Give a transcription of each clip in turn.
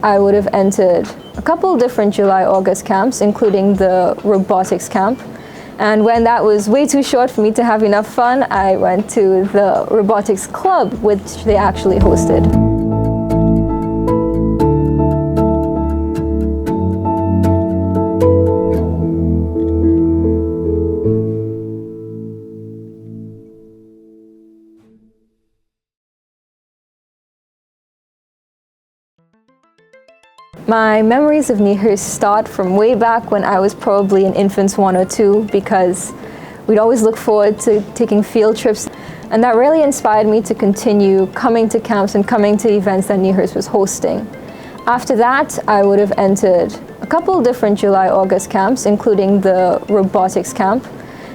I would have entered a couple different July-August camps, including the robotics camp. And when that was way too short for me to have enough fun, I went to the robotics club, which they actually hosted. My memories of NIHERST start from way back when I was probably in infants 1 or 2, because we'd always look forward to taking field trips, and that really inspired me to continue coming to camps and coming to events that NIHERST was hosting. After that, I would have entered a couple different July-August camps, including the robotics camp.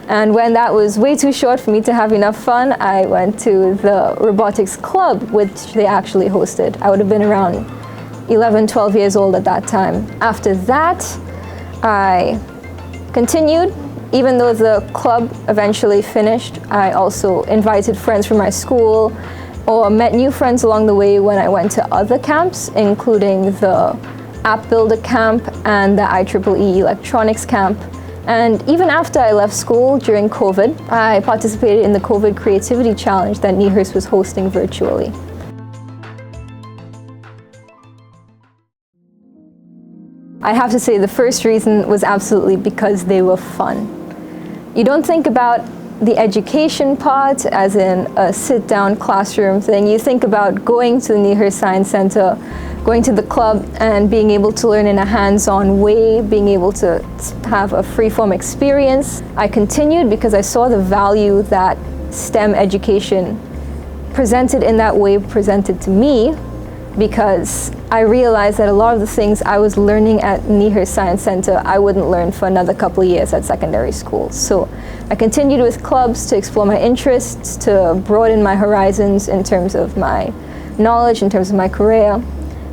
And when that was way too short for me to have enough fun, I went to the robotics club, which they actually hosted. I would have been around 11, 12 years old at that time. After that, I continued. Even though the club eventually finished, I also invited friends from my school or met new friends along the way when I went to other camps, including the App Builder camp and the IEEE Electronics camp. And even after I left school during COVID, I participated in the COVID Creativity Challenge that NIHERST was hosting virtually. I have to say the first reason was absolutely because they were fun. You don't think about the education part as in a sit-down classroom thing. You think about going to the NIHERST Science Center, going to the club and being able to learn in a hands-on way, being able to have a free-form experience. I continued because I saw the value that STEM education presented in that way presented to me, because I realized that a lot of the things I was learning at NIHERST Science Center, I wouldn't learn for another couple of years at secondary school. So I continued with clubs to explore my interests, to broaden my horizons in terms of my knowledge, in terms of my career,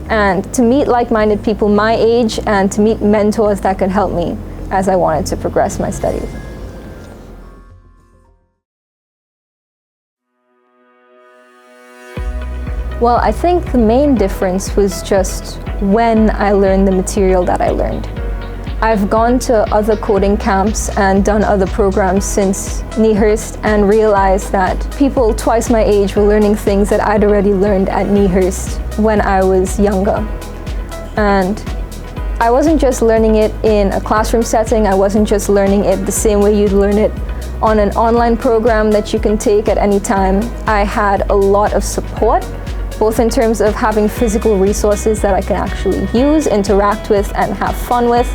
and to meet like-minded people my age and to meet mentors that could help me as I wanted to progress my studies. Well, I think the main difference was just when I learned the material that I learned. I've gone to other coding camps and done other programs since NIHERST and realized that people twice my age were learning things that I'd already learned at NIHERST when I was younger. And I wasn't just learning it in a classroom setting, I wasn't just learning it the same way you'd learn it on an online program that you can take at any time. I had a lot of support, both in terms of having physical resources that I can actually use, interact with, and have fun with,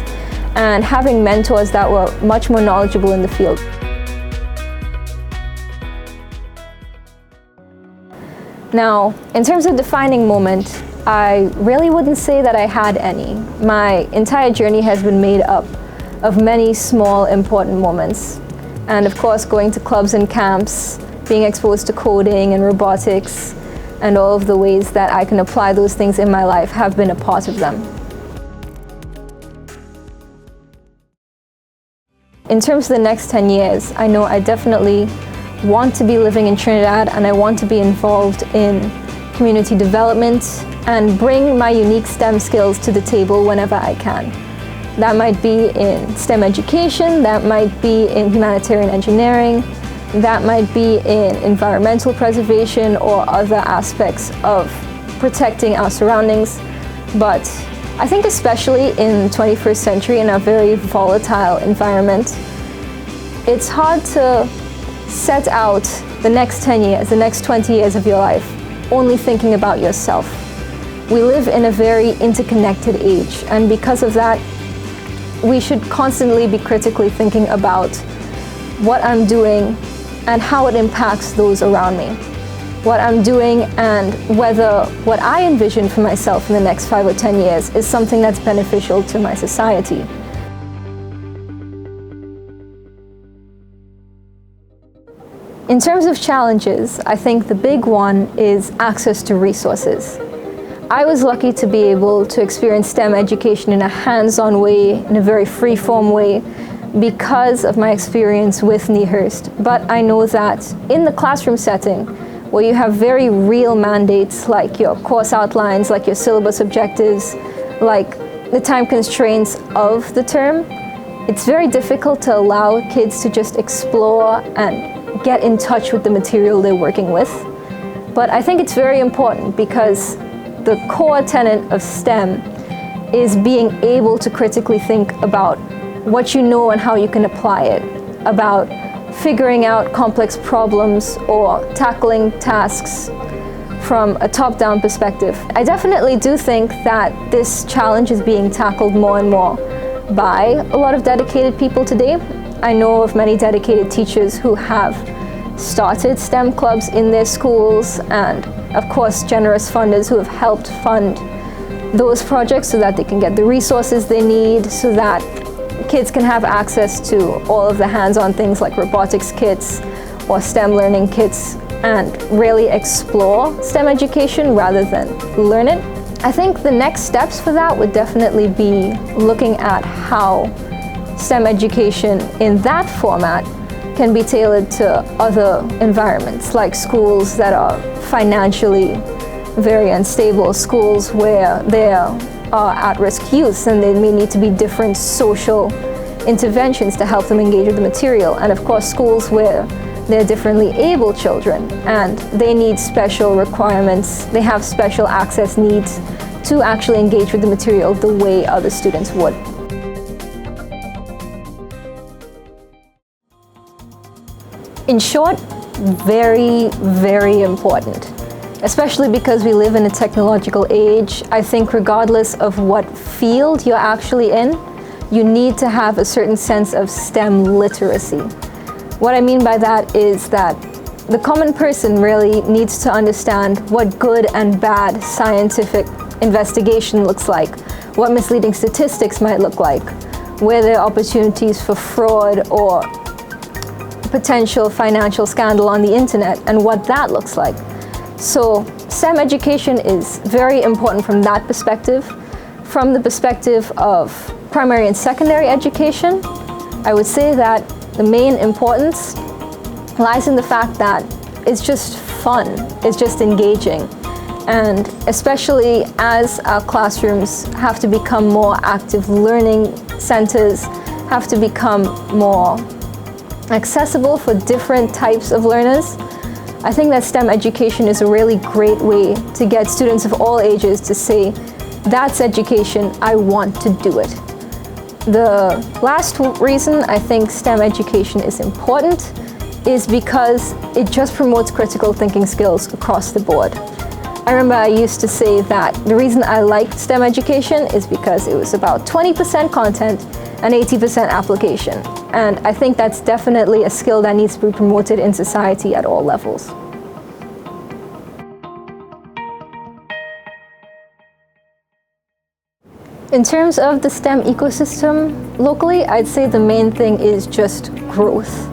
and having mentors that were much more knowledgeable in the field. Now, in terms of defining moment, I really wouldn't say that I had any. My entire journey has been made up of many small, important moments. And of course, going to clubs and camps, being exposed to coding and robotics, and all of the ways that I can apply those things in my life have been a part of them. In terms of the next 10 years, I know I definitely want to be living in Trinidad and I want to be involved in community development and bring my unique STEM skills to the table whenever I can. That might be in STEM education, that might be in humanitarian engineering, that might be in environmental preservation or other aspects of protecting our surroundings. But I think especially in the 21st century in a very volatile environment, it's hard to set out the next 10 years, the next 20 years of your life, only thinking about yourself. We live in a very interconnected age, and because of that, we should constantly be critically thinking about what I'm doing and how it impacts those around me. What I'm doing and whether what I envision for myself in the next 5 or 10 years is something that's beneficial to my society. In terms of challenges, I think the big one is access to resources. I was lucky to be able to experience STEM education in a hands-on way, in a very free-form way, because of my experience with NIHERST. But I know that in the classroom setting, where you have very real mandates like your course outlines, like your syllabus objectives, like the time constraints of the term, it's very difficult to allow kids to just explore and get in touch with the material they're working with. But I think it's very important because the core tenet of STEM is being able to critically think about what you know and how you can apply it, about figuring out complex problems or tackling tasks from a top-down perspective. I definitely do think that this challenge is being tackled more and more by a lot of dedicated people today. I know of many dedicated teachers who have started STEM clubs in their schools, and of course generous funders who have helped fund those projects so that they can get the resources they need, so that kids can have access to all of the hands-on things like robotics kits or STEM learning kits and really explore STEM education rather than learn it. I think the next steps for that would definitely be looking at how STEM education in that format can be tailored to other environments, like schools that are financially very unstable, schools where there are at-risk youths and there may need to be different social interventions to help them engage with the material, and of course schools where they're differently able children and they need special requirements, they have special access needs to actually engage with the material the way other students would. In short, very, very important. Especially because we live in a technological age. I think regardless of what field you're actually in, you need to have a certain sense of STEM literacy. What I mean by that is that the common person really needs to understand what good and bad scientific investigation looks like, what misleading statistics might look like, where there are opportunities for fraud or potential financial scandal on the internet, and what that looks like. So STEM education is very important from that perspective. From the perspective of primary and secondary education, I would say that the main importance lies in the fact that it's just fun, it's just engaging. And especially as our classrooms have to become more active learning centers, have to become more accessible for different types of learners, I think that STEM education is a really great way to get students of all ages to say, that's education, I want to do it. The last reason I think STEM education is important is because it just promotes critical thinking skills across the board. I remember I used to say that the reason I liked STEM education is because it was about 20% content and 80% application. And I think that's definitely a skill that needs to be promoted in society at all levels. In terms of the STEM ecosystem locally, I'd say the main thing is just growth.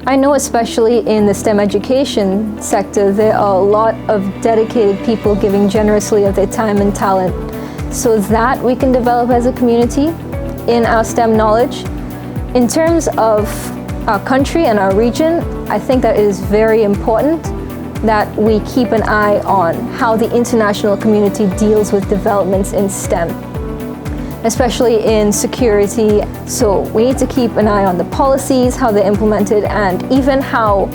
I know especially in the STEM education sector, there are a lot of dedicated people giving generously of their time and talent so that we can develop as a community in our STEM knowledge. In terms of our country and our region, I think that it is very important that we keep an eye on how the international community deals with developments in STEM, especially in security. So we need to keep an eye on the policies, how they're implemented, and even how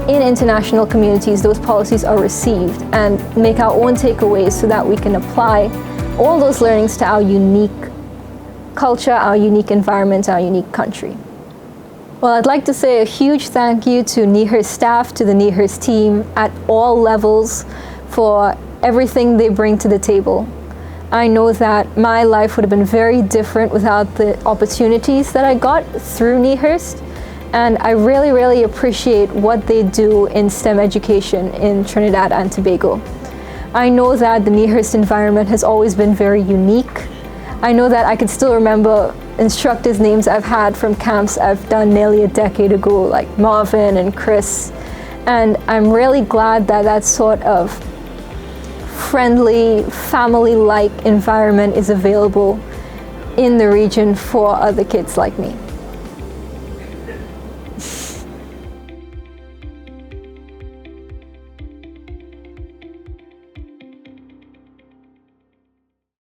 in international communities those policies are received, and make our own takeaways so that we can apply all those learnings to our unique culture, our unique environment, our unique country. Well, I'd like to say a huge thank you to NIHERST staff, to the NIHERST team at all levels for everything they bring to the table. I know that my life would have been very different without the opportunities that I got through NIHERST, and I really, really appreciate what they do in STEM education in Trinidad and Tobago. I know that the NIHERST environment has always been very unique. I know that I can still remember instructors' names I've had from camps I've done nearly a decade ago, like Marvin and Chris, and I'm really glad that that sort of friendly, family-like environment is available in the region for other kids like me.